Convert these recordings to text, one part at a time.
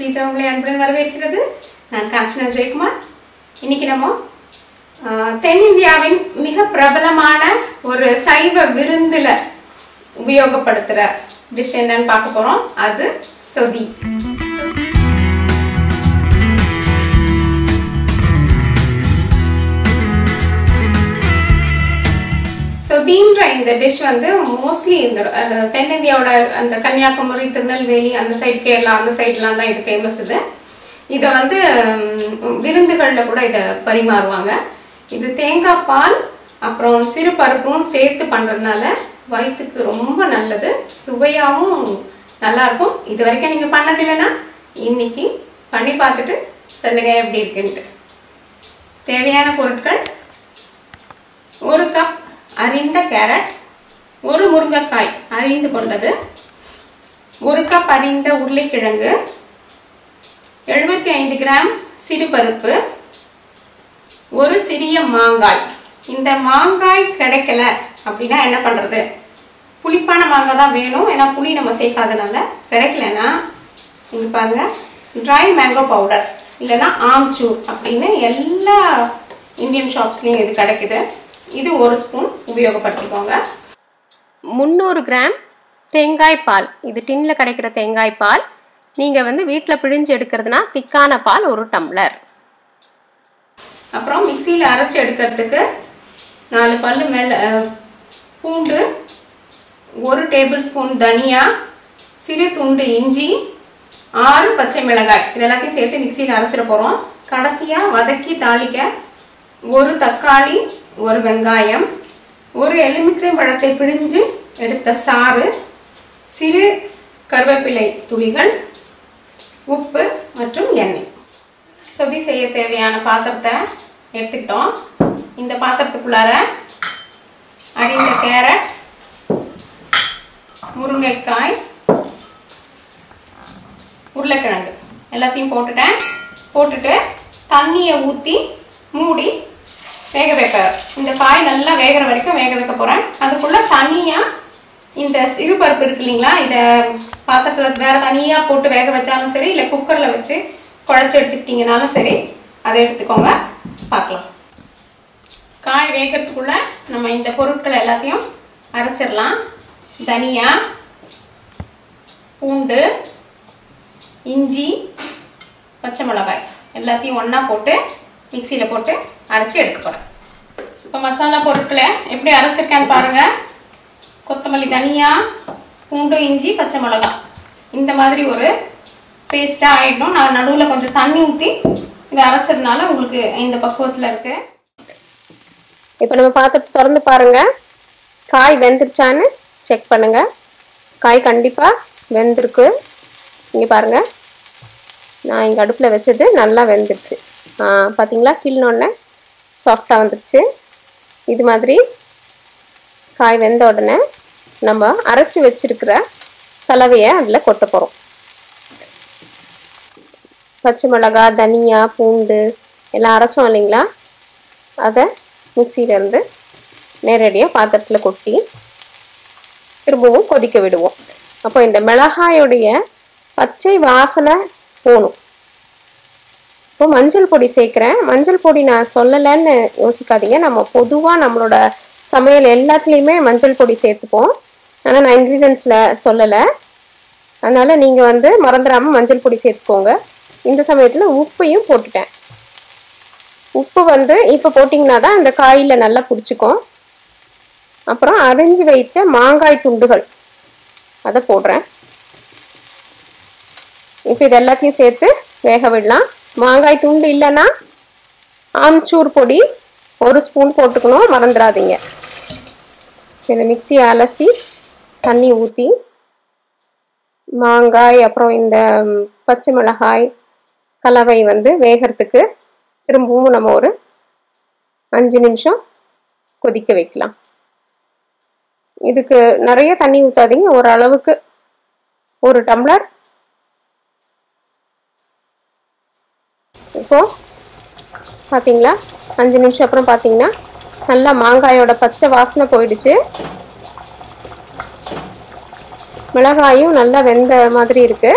பீஸா உங்களை அன்புடன் வரவேற்கிறது. நான் காஞ்சனா ஜெயக்குமார். இன்னைக்கு நம்ம தென்னிந்தியாவின் மிக பிரபலமான ஒரு சைவ விருந்துல உபயோகப்படுத்துற டிஷ் என்னன்னு பார்க்க போறோம். அது சொதி. சொதின்ற இந்த டிஷ் வந்து மோஸ்ட்லி இந்த தென்னிந்தியாவோட அந்த கன்னியாகுமரி, திருநெல்வேலி அந்த சைடு, கேரளா அந்த சைட்லாம் தான் இது ஃபேமஸ். இதை வந்து விருந்துகளில் கூட இதை பரிமாறுவாங்க. இது தேங்காய் பால் அப்புறம் சிறு பருப்பும் சேர்த்து பண்ணுறதுனால வயிற்றுக்கு ரொம்ப நல்லது, சுவையாகவும் நல்லாயிருக்கும். இது வரைக்கும் நீங்கள் பண்ணதில்லைன்னா இன்னைக்கு பண்ணி பார்த்துட்டு சொல்லுங்க எப்படி இருக்குன்ட்டு. தேவையான பொருட்கள்: 1 கப் அரிந்த கேரட், 1 முருங்கைக்காய் அரிந்து கொண்டது, 1 கப் அரிந்த உருளைக்கிழங்கு, 75 கிராம் சிறுபருப்பு, 1 சிறிய மாங்காய். இந்த மாங்காய் கிடைக்கல அப்படின்னா என்ன பண்ணுறது? புளிப்பான மாங்காய் தான் வேணும், ஏன்னா புளி நம்ம சேர்க்காதனால. கிடைக்கலன்னா நீங்கள் பாருங்கள், ட்ரை மேங்கோ பவுடர் இல்லைன்னா ஆம்ச்சூர் அப்படின்னு எல்லா இந்தியன் ஷாப்ஸ்லேயும் இது கிடைக்குது. இது 1 ஸ்பூன் உபயோகப்படுத்திக்கோங்க. 300 கிராம் தேங்காய் பால். இது டின்ல கிடைக்கிற தேங்காய் பால். நீங்கள் வந்து வீட்டில் பிழிஞ்சு எடுக்கிறதுனா திக்கான பால் 1 டம்ளர். அப்புறம் மிக்சியில் அரைச்சி எடுக்கிறதுக்கு 4 பல்லு பூண்டு, 1 டேபிள் ஸ்பூன் தனியா, சிறு துண்டு இஞ்சி, 6 பச்சை மிளகாய், இது எல்லாத்தையும் சேர்த்து மிக்சியில் அரைச்சிட போகிறோம். கடைசியாக வதக்கி தாளிக்க 1 தக்காளி, 1 வெங்காயம், 1 எலுமிச்சை பழத்தை பிழிஞ்சு எடுத்த சாறு, சிறு கருவேப்பிலை துளிகள், உப்பு மற்றும் எண்ணெய். சொதி செய்ய தேவையான பாத்திரத்தை எடுத்துக்கிட்டோம். இந்த பாத்திரத்துக்குள்ளார அரிந்த கேரட், முருங்கைக்காய், உருளைக்கிழங்கு எல்லாத்தையும் போட்டுட்டு தண்ணியை ஊற்றி மூடி வேக வைக்க. இந்த காய் நல்லா வேகிற வரைக்கும் வேக வைக்க போகிறேன். அதுக்குள்ளே தனியாக இந்த சிறுபருப்பு இருக்கு இல்லைங்களா, இதை பாத்திரத்தில் வேறு தனியாக போட்டு வேக வச்சாலும் சரி, இல்லை குக்கரில் வச்சு குழச்சி எடுத்துக்கிட்டிங்கனாலும் சரி, அதை எடுத்துக்கோங்க. பார்க்கலாம். காய் வேகிறதுக்குள்ளே நம்ம இந்த பொருட்களை எல்லாத்தையும் அரைச்சிடலாம். தனியா, பூண்டு, இஞ்சி, பச்சை மிளகாய் எல்லாத்தையும் ஒன்றா போட்டு மிக்சியில் போட்டு அரைச்சி எடுக்க போகிறேன். இப்போ மசாலா பொருட்களை எப்படி அரைச்சிருக்கேன்னு பாருங்கள். கொத்தமல்லி, தனியா, பூண்டு, இஞ்சி, பச்சை மிளகாய் இந்த மாதிரி ஒரு பேஸ்ட்டாக ஆகிடணும். நான் நடுவில் கொஞ்சம் தண்ணி ஊற்றி இதை அரைச்சதுனால உங்களுக்கு இந்த பக்குவத்தில் இருக்குது. இப்போ நம்ம பாத்திரத்தை திறந்து பாருங்கள், காய் வெந்துருச்சான்னு செக் பண்ணுங்கள். காய் கண்டிப்பாக வெந்திருக்கு. இங்கே பாருங்கள், நான் இங்கே அடுப்பில் வச்சது நல்லா வெந்துருச்சு. பார்த்தீங்களா, கிள்னோடனே சாஃப்டாக வந்துருச்சு. இது மாதிரி காய் வெந்த உடனே நம்ம அரைச்சி வச்சிருக்கிற கலவையை அதில் கொட்ட போகிறோம். பச்சை மிளகாய், தனியா, பூண்டு எல்லாம் அரைச்சோம் இல்லைங்களா, அதை மிக்சியிலேருந்து நேரடியாக பாத்திரத்தில் கொட்டி திரும்பவும் கொதிக்க விடுவோம். அப்போ இந்த மிளகாயோடைய பச்சை வாசனை போகணும். இப்போ மஞ்சள் பொடி சேர்க்குறேன். மஞ்சள் பொடி நான் சொல்லலைன்னு யோசிக்காதீங்க, நம்ம பொதுவாக நம்மளோட சமையல் எல்லாத்துலேயுமே மஞ்சள் பொடி சேர்த்துப்போம். ஆனால் நான் இன்க்ரீடியன்ஸில் சொல்லலை, அதனால் நீங்கள் வந்து மறந்துடாமல் மஞ்சள் பொடி சேர்த்துக்கோங்க. இந்த சமயத்தில் உப்பையும் போட்டுட்டேன். உப்பு வந்து இப்போ போட்டிங்கன்னா தான் இந்த காயில் நல்லா பிடிச்சிக்கும். அப்புறம் அரிஞ்சு வைத்த மாங்காய் துண்டுகள் அதை போடுறேன். இப்போ இது எல்லாத்தையும் சேர்த்து வேக விடலாம். மாங்காய் துண்டு இல்லைன்னா ஆம்ச்சூர் பொடி 1 ஸ்பூன் போட்டுக்கணும், மறந்துடாதீங்க. இந்த மிக்சியை அலசி தண்ணி ஊற்றி மாங்காய் அப்புறம் இந்த பச்சை மிளகாய் கலவை வந்து வேகிறதுக்கு திரும்பவும் நம்ம ஒரு 5 நிமிஷம் கொதிக்க வைக்கலாம். இதுக்கு நிறைய தண்ணி ஊற்றாதீங்க, ஓரளவுக்கு 1 டம்ளர். இப்போ பார்த்தீங்களா, 5 நிமிஷம் அப்புறம் பார்த்தீங்கன்னா நல்லா மாங்காயோட பச்சை வாசனை போயிடுச்சு. மிளகாயும் நல்லா வெந்த மாதிரி இருக்கு.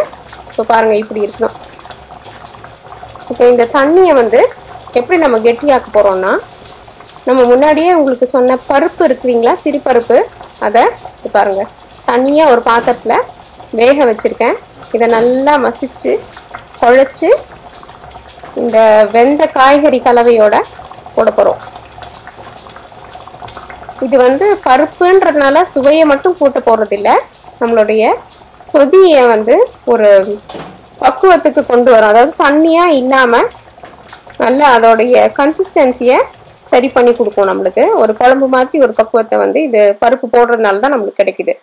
இப்போ பாருங்க, இப்படி இருக்கணும். இப்போ இந்த தண்ணியை வந்து எப்படி நம்ம கெட்டியாக்க போகிறோம்னா, நம்ம முன்னாடியே உங்களுக்கு சொன்ன பருப்பு இருக்குறீங்களா, சிறு பருப்பு, அதை பாருங்கள் தனியாக ஒரு பாத்திரத்தில் வேக வச்சுருக்கேன். இதை நல்லா மசிச்சு குழச்சி இந்த வெந்த காய்கறி கலவையோட போட போகிறோம். இது வந்து பருப்புன்றதுனால சுவையை மட்டும் கூட்ட போகிறதில்ல, நம்மளுடைய சொதியை வந்து ஒரு பக்குவத்துக்கு கொண்டு வரும். அதாவது தண்ணியாக இல்லாமல் நல்லா அதோடைய கன்சிஸ்டன்சியை சரி பண்ணி கொடுக்கும். நம்மளுக்கு ஒரு குழம்பு மாதிரி ஒரு பக்குவத்தை வந்து இது பருப்பு போடுறதுனால தான் நம்மளுக்கு கிடைக்குது.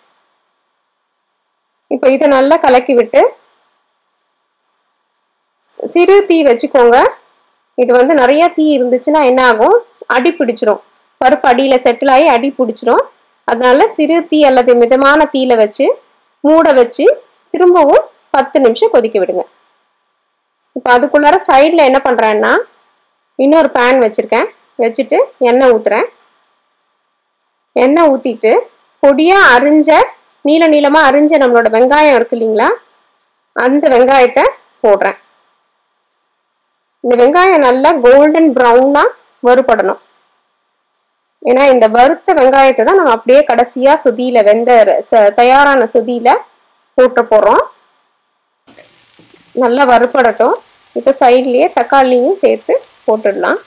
இப்போ இதை நல்லா கலக்கி விட்டு சிறு தீ வச்சுக்கோங்க. இது வந்து நிறைய தீ இருந்துச்சுன்னா என்ன ஆகும், அடி பிடிச்சிரும். பருப்பு அடியில் செட்டில் ஆகி அடி பிடிச்சிரும். அதனால சிறு தீ அல்லது மிதமான தீயில வச்சு மூட வச்சு திரும்பவும் 10 நிமிஷம் கொதிக்க விடுங்க. இப்போ அதுக்குள்ளார சைடில் என்ன பண்ணுறேன்னா, இன்னொரு பேன் வச்சுருக்கேன். வச்சுட்டு எண்ணெய் ஊற்றுறேன். எண்ணெய் ஊற்றிட்டு பொடியாக அரிஞ்ச நீள நீளமாக அரிஞ்ச நம்மளோட வெங்காயம் இருக்கு இல்லைங்களா, அந்த வெங்காயத்தை போடுறேன். இந்த வெங்காயம் நல்லா கோல்டன் ப்ரௌனாக வறுபடணும். ஏன்னா இந்த வறுத்த வெங்காயத்தை தான் நம்ம அப்படியே கடைசியாக சொதியில் வெந்த தயாரான சொதியில் போட்டு போகிறோம். நல்லா வறுபடட்டும். இப்போ சைட்லேயே தக்காளியும் சேர்த்து போட்டுடலாம்.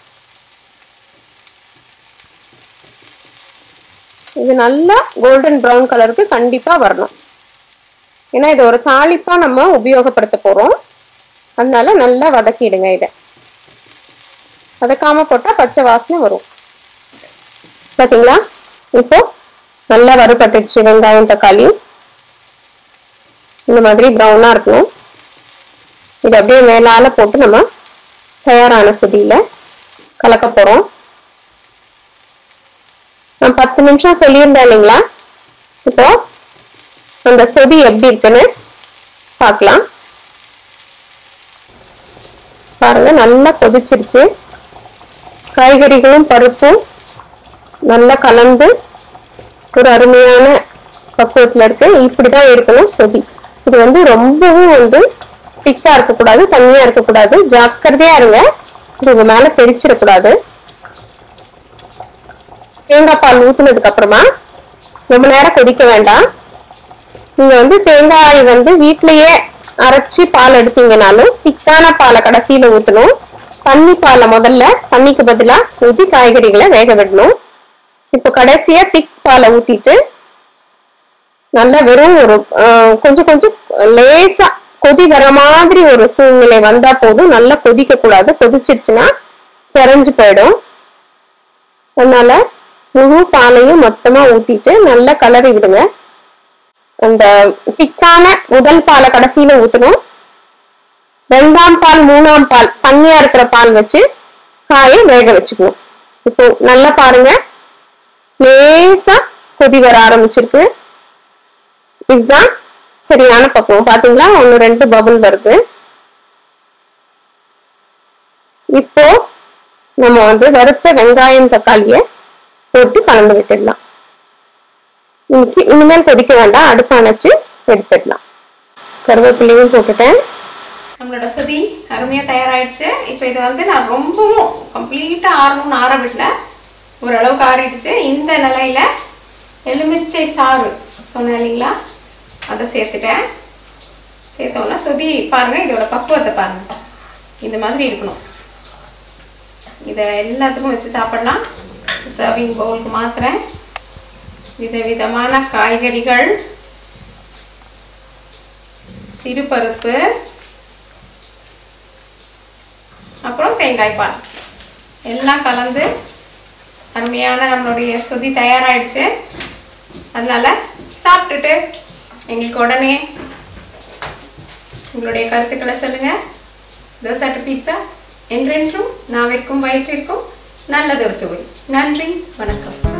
இது நல்லா கோல்டன் ப்ரௌன் கலருக்கு கண்டிப்பாக வரணும். ஏன்னா இதை ஒரு தாளிப்பாக நம்ம உபயோகப்படுத்த போகிறோம். அதனால நல்லா வதக்கிடுங்க. இதை வதக்காமல் போட்டால் பச்சை வாசனை வரும். பார்த்தீங்களா, இப்போ நல்லா வறுபட்டுடுச்சு. வெங்காயம் தக்காளி இந்த மாதிரி ப்ரௌனாக இருக்கணும். இது அப்படியே மேலால போட்டு நம்ம தயாரான சொதியில் கலக்க போகிறோம். நான் 10 நிமிஷம் சொல்லியிருந்தேன் இல்லைங்களா, இப்போ அந்த சொதி எப்படி இருக்குன்னு பார்க்கலாம். பாருங்க, நல்லா கொதிச்சிருச்சு. காய்கறிகளும் பருப்பும் நல்லா கலந்து ஒரு அருமையான பக்குவத்தில் இருக்கு. இப்படிதான் இருக்கணும் சொதி. இது வந்து ரொம்பவும் வந்து திக்கா இருக்கக்கூடாது, தண்ணியா இருக்கக்கூடாது. ஜாக்கிரதையா இருங்க, இது மேல தெரிச்சிடக்கூடாது. தேங்காய் பால் ஊத்துனதுக்கு அப்புறமா ரொம்ப நேரம் கொதிக்க வேண்டாம். நீங்க வந்து தேங்காய் வந்து வீட்டிலேயே அரைச்சி பால் எடுத்தீங்கனாலும் திக்கான பாலை கடைசியில ஊற்றணும். தண்ணி பாலை முதல்ல தண்ணிக்கு பதிலா ஊற்றி காய்கறிகளை வேக விடணும். இப்போ கடைசியா திக் பாலை ஊத்திட்டு நல்லா வெறும் ஒரு கொஞ்சம் கொஞ்சம் லேசா கொதி வர மாதிரி ஒரு சூழ்நிலை வந்தா போதும். நல்லா கொதிக்க கூடாது. கொதிச்சிருச்சுன்னா தெரிஞ்சு போயிடும். அதனால முழு பாலையும் மொத்தமா ஊத்திட்டு நல்லா கலரி விடுங்க. அந்த திக்கான முதல் பாலை கடைசியில ஊத்தணும். 2ஆம் பால் 3ஆம் பால் தண்ணியா இருக்கிற பால் வச்சு காயை வேக வச்சுக்கணும். இப்போ நல்லா பாருங்க, லேசா கொதி வர ஆரம்பிச்சிருக்கு. இதுதான் சரியான பக்குவம். பாத்தீங்களா, 1-2 பபுள் வருது. இப்போ நம்ம வந்து வறுத்த வெங்காயம் தக்காளியை போட்டு கலந்து விட்டுடலாம். இனிமேல் கொதிக்க வேண்டாம், அடுப்பு அணைச்சு எடுத்துடலாம். கருவேப்பிலையும் போட்டுட்டேன். நம்மளோட சொதி அருமையாக தயாராகிடுச்சு. இப்போ இதை வந்து நான் ரொம்பவும் கம்ப்ளீட்டாக ஆறணும்னு ஆற விடல, ஓரளவுக்கு ஆறிடுச்சு. இந்த நிலையில எலுமிச்சை சாறு சொன்னேன் இல்லைங்களா, அதை சேர்த்துட்டேன். சேர்த்தோன்னா சொதி பாருங்க, இதோட பக்குவத்தை பாருங்க, இந்த மாதிரி இருக்கணும். இதை எல்லாத்துக்கும் வச்சு சாப்பிடலாம். சர்விங் பவுலுக்கு மாத்திரேன். விதவிதமான காய்கறிகள், சிறுபருப்பு, அப்புறம் தேங்காய் பால் எல்லாம் கலந்து அருமையான நம்மளுடைய சொதி தயாராகிடுச்சு. அதனால சாப்பிட்டுட்டு எங்களுக்கு உடனே உங்களுடைய கருத்துக்களை சொல்லுங்க. தோசை பீட்சா என்றென்றும் நாவிற்கும் வயிற்றிற்கும் நல்லதொரு சுவை. நன்றி, வணக்கம்.